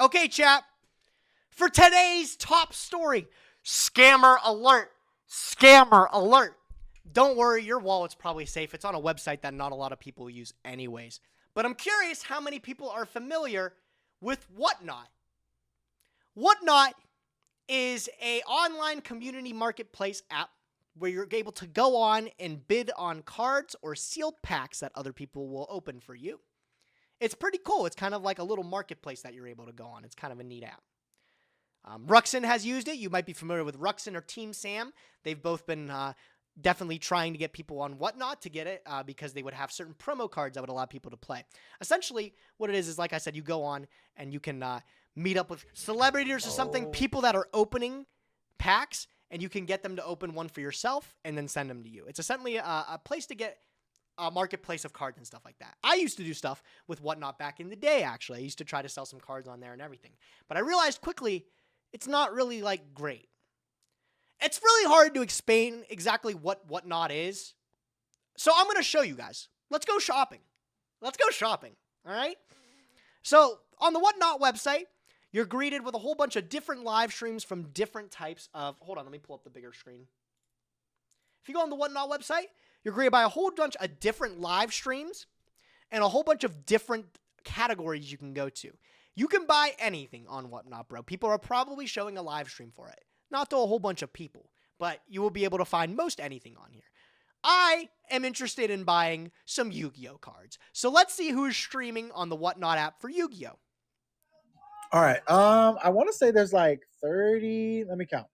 Okay, chat. For today's top story, scammer alert. Scammer alert. Don't worry, your wallet's probably safe. It's on a website that not a lot of people use anyways. But I'm curious how many people are familiar with Whatnot. Whatnot is an online community marketplace app where you're able to go on and bid on cards or sealed packs that other people will open for you. It's pretty cool. It's kind of like a little marketplace that you're able to go on. It's kind of a neat app. Ruxin has used it. You might be familiar with Ruxin or Team Sam. They've both been definitely trying to get people on Whatnot to get it because they would have certain promo cards that would allow people to play. Essentially, what it is like I said, you go on and you can meet up with celebrities or something, people that are opening packs, and you can get them to open one for yourself and then send them to you. It's essentially a place to get a marketplace of cards and stuff like that. I used to do stuff with Whatnot back in the day, actually. I used to try to sell some cards on there and everything. But I realized quickly it's not really, like, great. It's really hard to explain exactly what Whatnot is. So I'm going to show you guys. Let's go shopping. Let's go shopping, all right? So on the Whatnot website, you're greeted with a whole bunch of different live streams from different types of... Hold on, let me pull up the bigger screen. If you go on the Whatnot website, you're greeted by a whole bunch of different live streams and a whole bunch of different categories you can go to. You can buy anything on Whatnot, bro. People are probably showing a live stream for it. Not to a whole bunch of people, but you will be able to find most anything on here. I am interested in buying some Yu-Gi-Oh cards. So let's see who's streaming on the Whatnot app for Yu-Gi-Oh. All right. I want to say there's like 30. Let me count.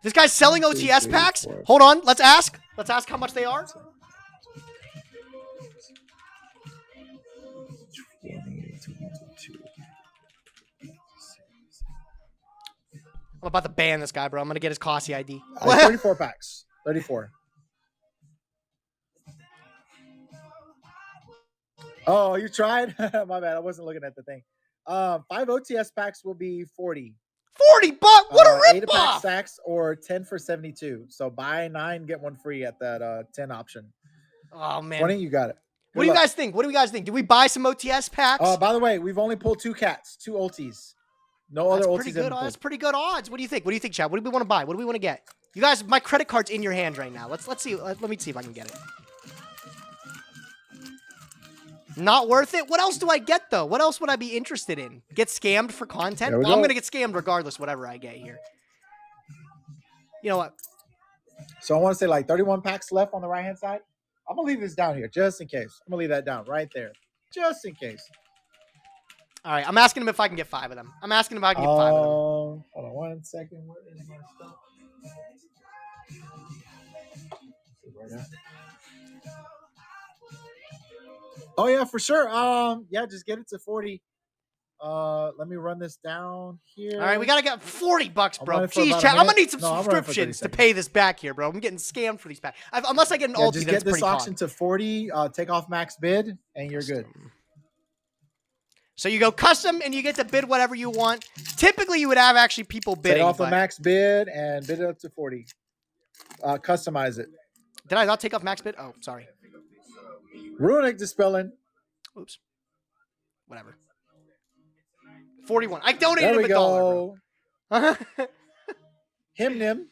This guy's selling OTS packs? Hold on. Let's ask. Let's ask how much they are. 22. I'm about to ban this guy, bro. I'm going to get his Cossie ID. 34 packs. 34. Oh, you tried? My bad. I wasn't looking at the thing. 5 OTS packs will be 40. $40? What a 8 pack ripoff! stacks or 10 for 72. So buy 9, get 1 free at that 10 option. Oh, man. 20, you got it. What do you guys think? What do you guys think? Do we buy some OTS packs? By the way, we've only pulled 2 cats, 2 ultis. No other ultis. That's pretty good odds. What do you think? What do you think, Chad? What do we want to buy? What do we want to get? You guys, my credit card's in your hands right now. Let's see. Let me see if I can get it. Not worth it? What else do I get, though? What else would I be interested in? Get scammed for content? Well, I'm going to get scammed regardless, whatever I get here. You know what? So I want to say like 31 packs left on the right-hand side. I'm going to leave this down here just in case. I'm going to leave that down right there just in case. All right. I'm asking him if I can get 5 of them. I'm asking him if I can get 5 of them. Hold on 1 second. Where is my stuff? Right now. Oh yeah, for sure. Yeah, just get it to 40. Let me run this down here. All right, we gotta get $40, bro. Jeez, chat. I'm gonna need some subscriptions to pay this back here, bro. I'm getting scammed for these packs. Unless I get an ulti, just get this auction to 40. Take off max bid, and you're good. So you go custom, and you get to bid whatever you want. Typically, you would have actually people bidding. Take off the max bid and bid it up to 40. Customize it. Did I not take off max bid? Oh, sorry. Runic dispelling. Oops. Whatever. 41. I donated him $1, bro. Nyhmnim.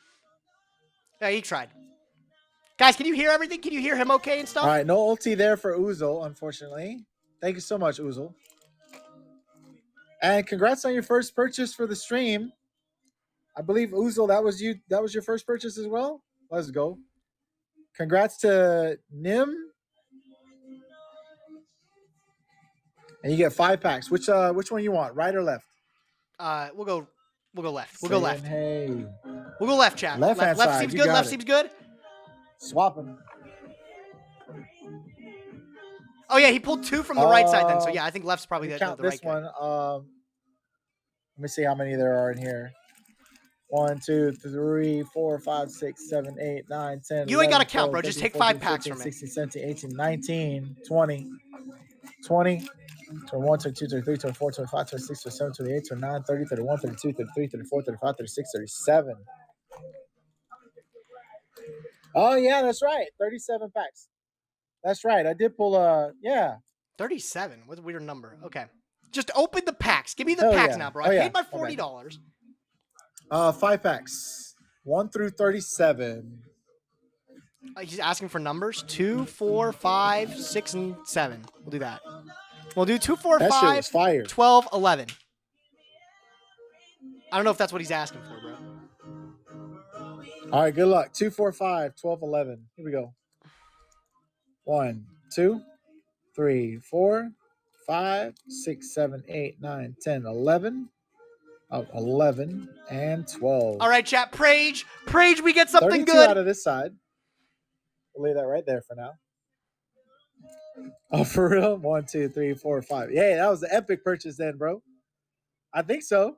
Yeah, he tried. Guys, can you hear everything? Can you hear him okay and stuff? All right, no ulti there for Uzul, unfortunately. Thank you so much, Uzul. And congrats on your first purchase for the stream. I believe, Uzul, that was you. That was your first purchase as well? Let's go. Congrats to Nim. And you get 5 packs. Which one you want? Right or left? We'll go left. We'll go left. Hey. We'll go left, chat. Left side. Seems good. Left seems good. Swapping. Oh yeah, he pulled 2 from the right side then. So yeah, I think left's probably the count right this one. Let me see how many there are in here. 1, 2, 3, 4, 5, 6, 7, 8, 9, 10. You ain't got to count, bro. Just take 5 packs from it. 16, 17, 18, 19, 20, 21, 22, 23, 24, 25, 26, 27, 28, 29, 30, 31, 32, 33, 34, 35, 36, 37. Oh, yeah, that's right. 37 packs. That's right. I did pull 37. What's a weird number? Okay. Just open the packs. Give me the Hell packs yeah. now, bro. Oh, I yeah. paid my Okay. $40. 5 packs. 1 through 37. He's asking for numbers 2, 4, 5, 6, and 7. We'll do that. We'll do 2, 4, That shit 5, was fire. 12, 11. I don't know if that's what he's asking for, bro. All right, good luck. 2, 4, 5, 12, 11. Here we go. 1, 2, 3, 4, 5, 6, 7, 8, 9, 10, 11. 11 and 12. All right, chat. Prage, we get something 32 good. out of this side. We'll leave that right there for now. Oh, for real? 1, 2, 3, 4, 5. Yeah, that was an epic purchase then, bro. I think so.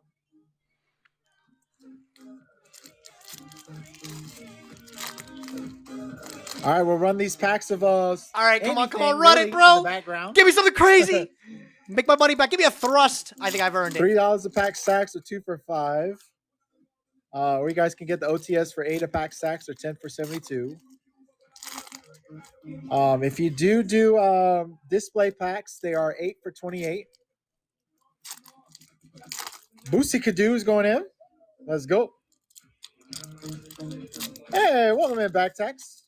All right, we'll run these packs of All right, come on, run it, really, bro. in the background. Give me something crazy. Make my money back. Give me a thrust. I think I've earned it. $3 a pack stacks or 2 for 5. Or you guys can get the OTS for 8 a pack stacks or 10 for 72. If you do display packs, they are 8 for 28. Boosie Kadu is going in. Let's go. Hey, welcome in, back tax.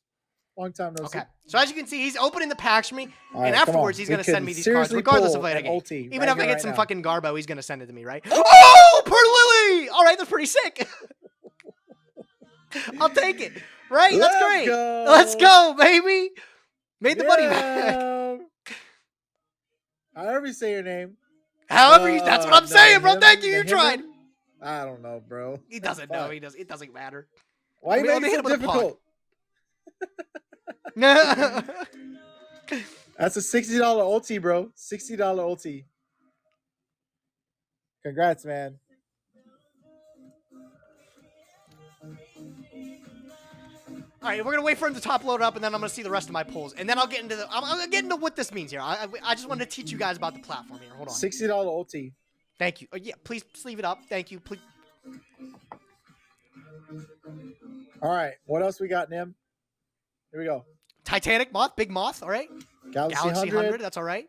Long time no see. Okay, so as you can see, he's opening the packs for me, All right, and afterwards he's going to send me these cards, seriously regardless of pull what I an get. ulti Even right if I here, get right some now. fucking Garbo, he's going to send it to me, right? Oh, per Lily! All right, that's pretty sick. I'll take it. Right? That's great. Go. Let's go, baby. Made the money back. However you say your name. However, that's what I'm saying, bro. Thank you. You tried. I don't know, bro. He doesn't know. He does. It doesn't matter. Why you Let make me it hit so him with a difficult? That's a $60 ulti, bro. $60 ulti. Congrats, man. All right, we're gonna wait for him to top load up, and then I'm gonna see the rest of my pulls, and then I'll get into I'm gonna get into what this means here. I just wanted to teach you guys about the platform here. Hold on. $60 ulti. Thank you. Yeah, please leave it up. Thank you. Please. All right, what else we got, Nim? Here we go. Titanic moth, big moth. All right. Galaxy 100. That's all right.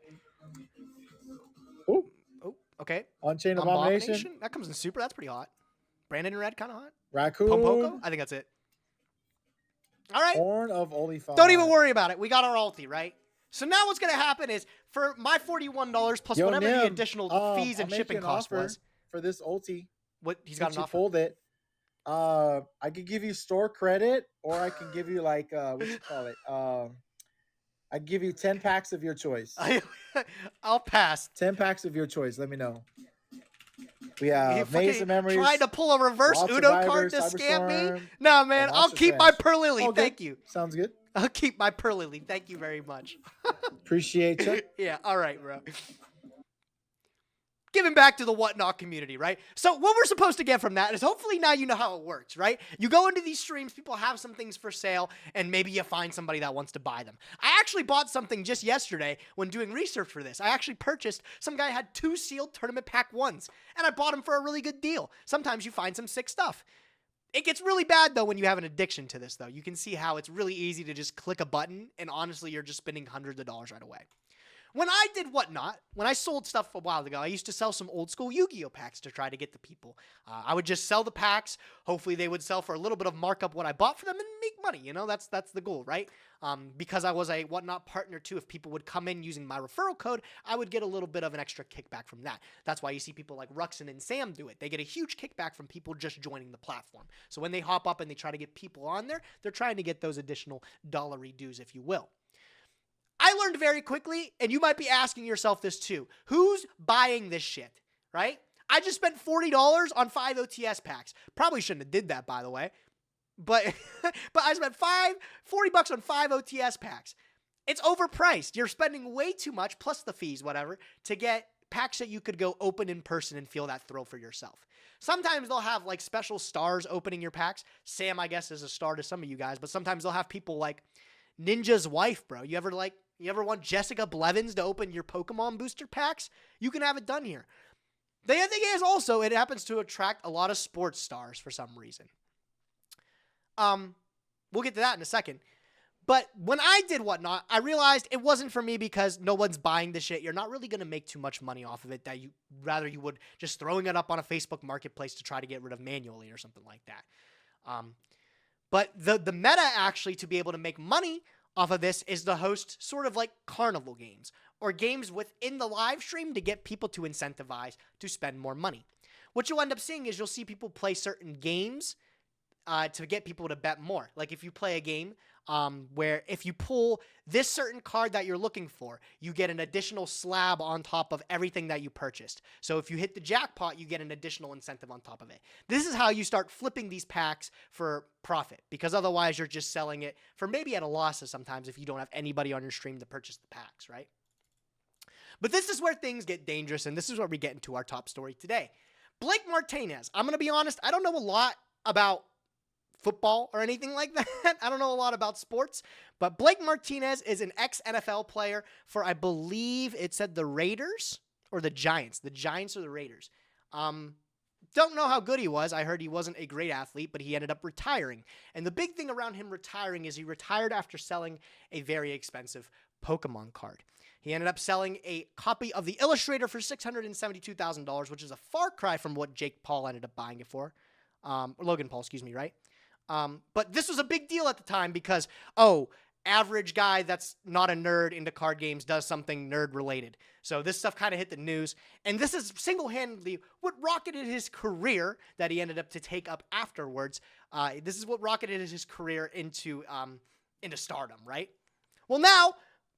Ooh. Oh, okay. On-Chain Abomination. That comes in super. That's pretty hot. Brandon in red, kind of hot. Raccoon. Pompoko. I think that's it. All right. Horn of Olifant. Don't even worry about it. We got our ulti, right? So now what's going to happen is for my $41 plus whatever the additional fees and shipping cost was. For this ulti. What he's got an offer. Pulled it. I could give you store credit, or I can give you like what you call it? I give you 10 packs of your choice. I'll pass. 10 packs of your choice. Let me know. We have Maze of Memories. Trying to pull a reverse Lost Uno Survivor, card to scam me? Cyberstorm, No, man. and I'll Monster keep Trash. my Per Lily. Oh, Thank you. Sounds good. I'll keep my Per Lily. Thank you very much. Appreciate you. Yeah, all right, bro. Giving back to the whatnot community, right? So what we're supposed to get from that is hopefully now you know how it works, right? You go into these streams, people have some things for sale, and maybe you find somebody that wants to buy them. I actually bought something just yesterday when doing research for this. I actually purchased, some guy had 2 sealed tournament pack 1s, and I bought them for a really good deal. Sometimes you find some sick stuff. It gets really bad, though, when you have an addiction to this, though. You can see how it's really easy to just click a button, and honestly, you're just spending hundreds of dollars right away. When I did whatnot, when I sold stuff a while ago, I used to sell some old school Yu-Gi-Oh packs to try to get the people. I would just sell the packs. Hopefully they would sell for a little bit of markup what I bought for them and make money. You know, that's the goal, right? Because I was a whatnot partner too, if people would come in using my referral code, I would get a little bit of an extra kickback from that. That's why you see people like Ruxin and Sam do it. They get a huge kickback from people just joining the platform. So when they hop up and they try to get people on there, they're trying to get those additional dollary dues, if you will. I learned very quickly, and you might be asking yourself this too, who's buying this shit, right? I just spent $40 on 5 OTS packs. Probably shouldn't have did that, by the way. But I spent $40 on 5 OTS packs. It's overpriced. You're spending way too much, plus the fees, whatever, to get packs that you could go open in person and feel that thrill for yourself. Sometimes they'll have like special stars opening your packs. Sam, I guess, is a star to some of you guys, but sometimes they'll have people like Ninja's wife, bro. You ever want Jessica Blevins to open your Pokemon booster packs? You can have it done here. The other thing is also, it happens to attract a lot of sports stars for some reason. We'll get to that in a second. But when I did Whatnot, I realized it wasn't for me because no one's buying the shit. You're not really going to make too much money off of it that you would just throwing it up on a Facebook marketplace to try to get rid of manually or something like that. But the meta actually to be able to make money off of this is to host sort of like carnival games or games within the live stream to get people to incentivize to spend more money. What you'll end up seeing is you'll see people play certain games to get people to bet more. Like if you play a game where if you pull this certain card that you're looking for, you get an additional slab on top of everything that you purchased. So if you hit the jackpot, you get an additional incentive on top of it. This is how you start flipping these packs for profit, because otherwise you're just selling it for maybe at a loss sometimes if you don't have anybody on your stream to purchase the packs, right? But this is where things get dangerous, and this is where we get into our top story today. Blake Martinez. I'm going to be honest, I don't know a lot about football or anything like that. I don't know a lot about sports, but Blake Martinez is an ex-NFL player for, I believe it said the Raiders or the Giants or the Raiders. Don't know how good he was. I heard he wasn't a great athlete, but he ended up retiring. And the big thing around him retiring is he retired after selling a very expensive Pokemon card. He ended up selling a copy of the Illustrator for $672,000, which is a far cry from what Jake Paul ended up buying it for. Logan Paul, excuse me, right? But this was a big deal at the time because, average guy that's not a nerd into card games does something nerd related. So this stuff kind of hit the news. And this is single-handedly what rocketed his career that he ended up to take up afterwards. This is what rocketed his career into stardom, right? Well, now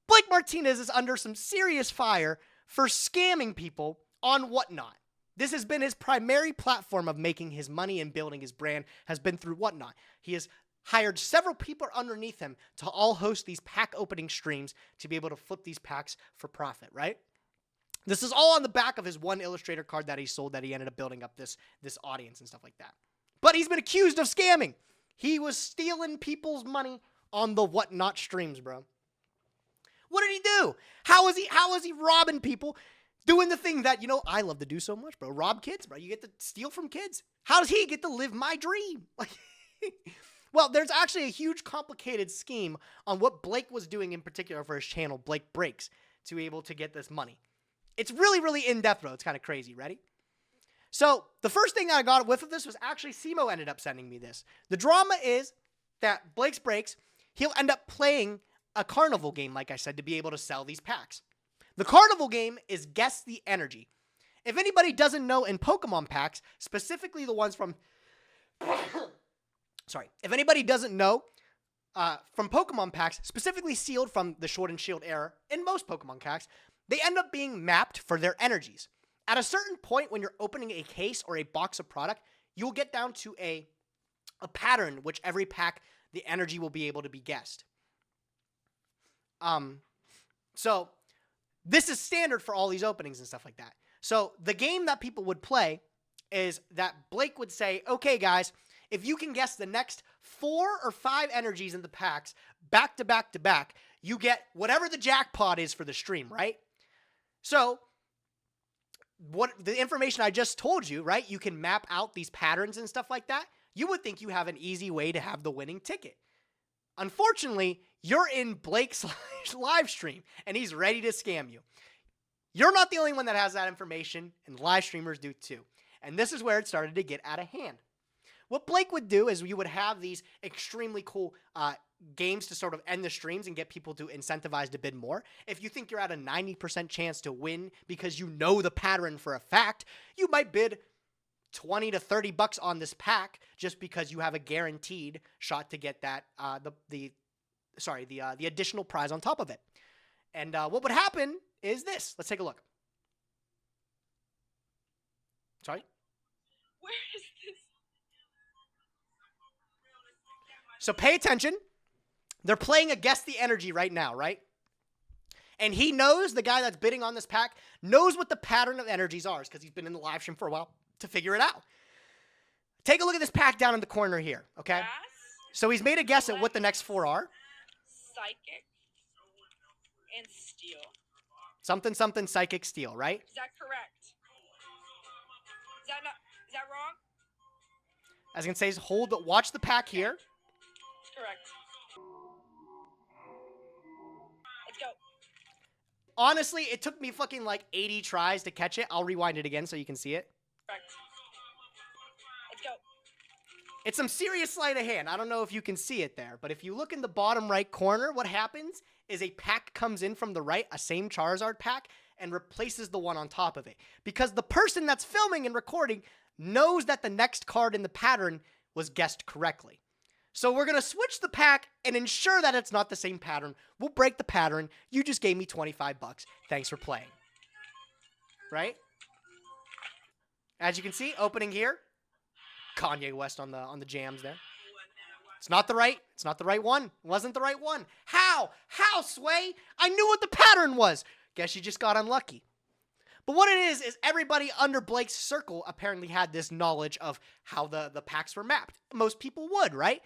Blake Martinez is under some serious fire for scamming people on Whatnot. This has been his primary platform of making his money and building his brand has been through Whatnot. He has hired several people underneath him to all host these pack opening streams to be able to flip these packs for profit, right? This is all on the back of his one Illustrator card that he sold that he ended up building up this audience and stuff like that. But he's been accused of scamming. He was stealing people's money on the Whatnot streams, bro. What did he do? How is he robbing people? Doing the thing that, I love to do so much, bro. Rob kids, bro. You get to steal from kids. How does he get to live my dream? Well, there's actually a huge complicated scheme on what Blake was doing in particular for his channel, Blake Breaks, to be able to get this money. It's really, really in-depth, bro. It's kind of crazy. Ready? So the first thing I got a whiff of this was actually Simo ended up sending me this. The drama is that Blake's Breaks, he'll end up playing a carnival game, like I said, to be able to sell these packs. The carnival game is Guess the Energy. If anybody doesn't know, in Pokemon packs, specifically the ones from... If anybody doesn't know, from Pokemon packs, specifically sealed from the Sword and Shield era, in most Pokemon packs, they end up being mapped for their energies. At a certain point when you're opening a case or a box of product, you'll get down to a pattern which every pack, the energy will be able to be guessed. So this is standard for all these openings and stuff like that. So the game that people would play is that Blake would say, okay, guys, if you can guess the next 4 or 5 energies in the packs back to back to back, you get whatever the jackpot is for the stream, right? So what the information I just told you, right? You can map out these patterns and stuff like that. You would think you have an easy way to have the winning ticket. Unfortunately, you're in Blake's live stream, and he's ready to scam you. You're not the only one that has that information, and live streamers do too. And this is where it started to get out of hand. What Blake would do is you would have these extremely cool games to sort of end the streams and get people to incentivize to bid more. If you think you're at a 90% chance to win because you know the pattern for a fact, you might bid $20 to $30 on this pack just because you have a guaranteed shot to get that the additional prize on top of it. And what would happen is this. Let's take a look. Sorry? Where is this? So pay attention. They're playing a Guess the Energy right now, right? And he knows, the guy that's bidding on this pack, knows what the pattern of energies are because he's been in the live stream for a while to figure it out. Take a look at this pack down in the corner here, okay? Gas, So he's made a guess at what the next 4 are. psychic, and steel. Something, something, psychic, steel, right? Is that correct? Is that wrong? As I can say, watch the pack here. Correct. Honestly, it took me fucking like 80 tries to catch it. I'll rewind it again so you can see it. Correct. Let's go. It's some serious sleight of hand. I don't know if you can see it there, but if you look in the bottom right corner, what happens is a pack comes in from the right, a same Charizard pack, and replaces the one on top of it. Because the person that's filming and recording knows that the next card in the pattern was guessed correctly. So we're going to switch the pack and ensure that it's not the same pattern. We'll break the pattern. You just gave me 25 bucks. Thanks for playing. Right? As you can see, opening here, Kanye West on the jams there. It's not the right one. It wasn't the right one. How, Sway? I knew what the pattern was. Guess you just got unlucky. But what it is everybody under Blake's circle apparently had this knowledge of how the packs were mapped. Most people would, right?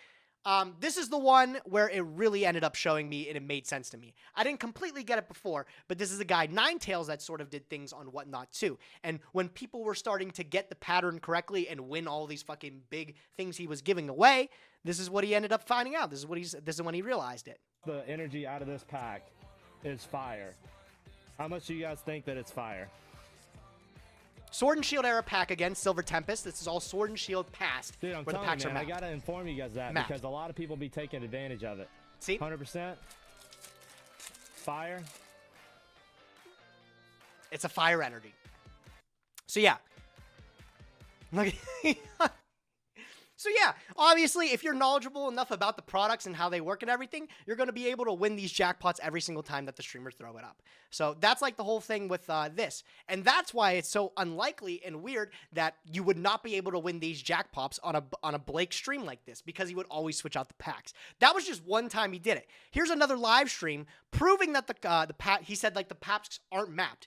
This is the one where it really ended up showing me and it made sense to me. I didn't completely get it before, but this is a guy, Ninetales, that sort of did things on Whatnot too. And when people were starting to get the pattern correctly and win all these fucking big things he was giving away, this is what he ended up finding out. This is when he realized it. The energy out of this pack is fire. How much do you guys think that it's fire? Sword and Shield era pack again, Silver Tempest. This is all Sword and Shield past, Dude, I'm where the telling packs you, are man, I mapped. gotta inform you guys that Mapped. because a lot of people be taking advantage of it. See? 100% fire. It's a fire energy. So yeah. Look. So yeah, obviously, if you're knowledgeable enough about the products and how they work and everything, you're going to be able to win these jackpots every single time that the streamers throw it up. So that's like the whole thing with this. And that's why it's so unlikely and weird that you would not be able to win these jackpots on a Blake stream like this, because he would always switch out the packs. That was just one time he did it. Here's another live stream proving that the pack, he said like the packs aren't mapped.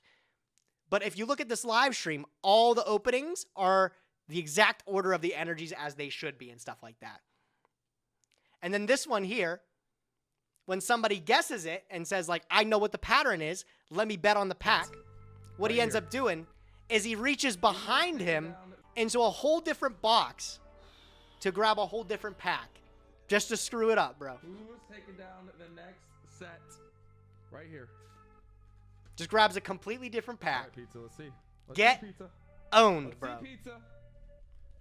But if you look at this live stream, all the openings are the exact order of the energies as they should be and stuff like that. And then this one here, when somebody guesses it and says like, I know what the pattern is, let me bet on the pack. What he ends up doing is he reaches behind him into a whole different box to grab a whole different pack just to screw it up, bro. Who's taking down the next set? Right here. Just grabs a completely different All pack. right, pizza. Let's see. Let's Get see pizza. owned, Let's bro. see pizza.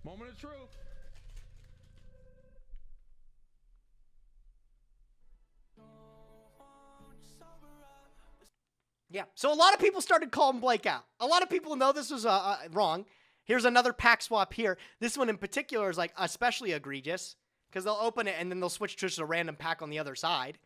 Moment of truth. Yeah, so a lot of people started calling Blake out. A lot of people know this was wrong. Here's another pack swap here. This one in particular is like especially egregious because they'll open it and then they'll switch to just a random pack on the other side.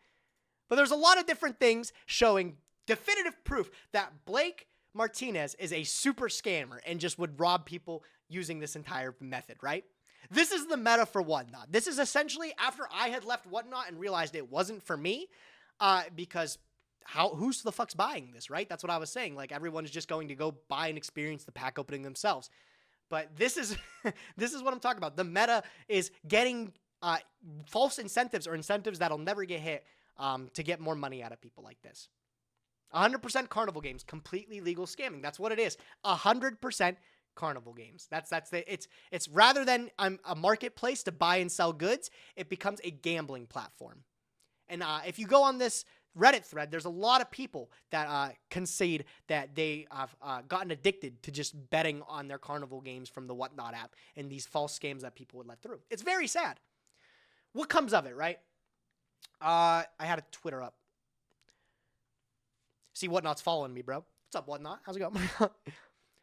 But there's a lot of different things showing definitive proof that Blake Martinez is a super scammer and just would rob people using this entire method, right? This is the meta for Whatnot. This is essentially after I had left Whatnot and realized it wasn't for me, because who's the fuck's buying this, right? That's what I was saying. Like everyone's just going to go buy and experience the pack opening themselves. But this is this is what I'm talking about. The meta is getting false incentives or incentives that'll never get hit to get more money out of people like this. 100% carnival games, completely legal scamming. That's what it is. 100% carnival games. It's rather than a marketplace to buy and sell goods, it becomes a gambling platform. And if you go on this Reddit thread, there's a lot of people that concede that they have gotten addicted to just betting on their carnival games from the Whatnot app and these false scams that people would let through. It's very sad. What comes of it, right? I had a Twitter up. See, Whatnot's following me, bro. What's up, Whatnot? How's it going?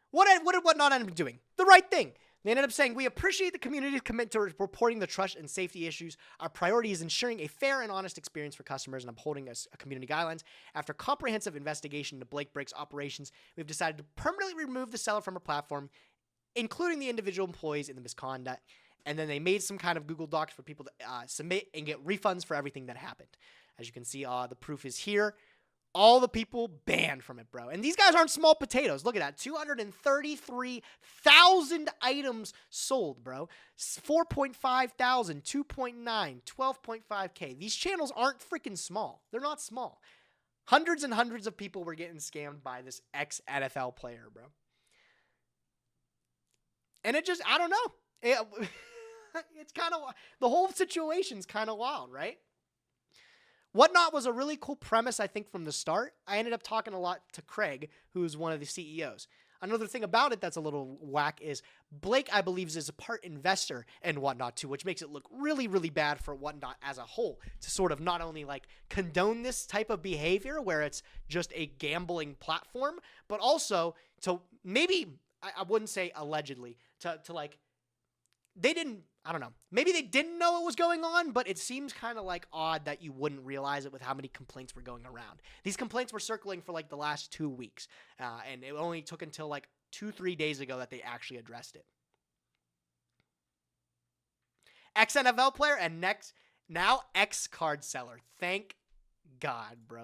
What did Whatnot end up doing? The right thing. They ended up saying, we appreciate the community's commitment to reporting the trust and safety issues. Our priority is ensuring a fair and honest experience for customers and upholding a community guidelines. After comprehensive investigation into Blake Break's operations, we've decided to permanently remove the seller from our platform, including the individual employees in the misconduct. And then they made some kind of Google Docs for people to submit and get refunds for everything that happened. As you can see, the proof is here. All the people banned from it, bro. And these guys aren't small potatoes. Look at that. 233,000 items sold, bro. 4.5 thousand, 2.9, 12.5K. These channels aren't freaking small. They're not small. Hundreds and hundreds of people were getting scammed by this ex-NFL player, bro. And it just, I don't know. It's kind of, the whole situation's kind of wild, right? Whatnot was a really cool premise, I think, from the start. I ended up talking a lot to Craig, who's one of the CEOs. Another thing about it that's a little whack is Blake, I believe, is a part investor in Whatnot too, which makes it look really, really bad for Whatnot as a whole to sort of not only like condone this type of behavior where it's just a gambling platform, but also to maybe, I wouldn't say allegedly, to like, they didn't, I don't know, maybe they didn't know it was going on, but it seems kind of like odd that you wouldn't realize it with how many complaints were going around. These complaints were circling for like the last 2 weeks, and it only took until like 2-3 days ago that they actually addressed it. Ex-NFL player and now ex-card seller. Thank God, bro.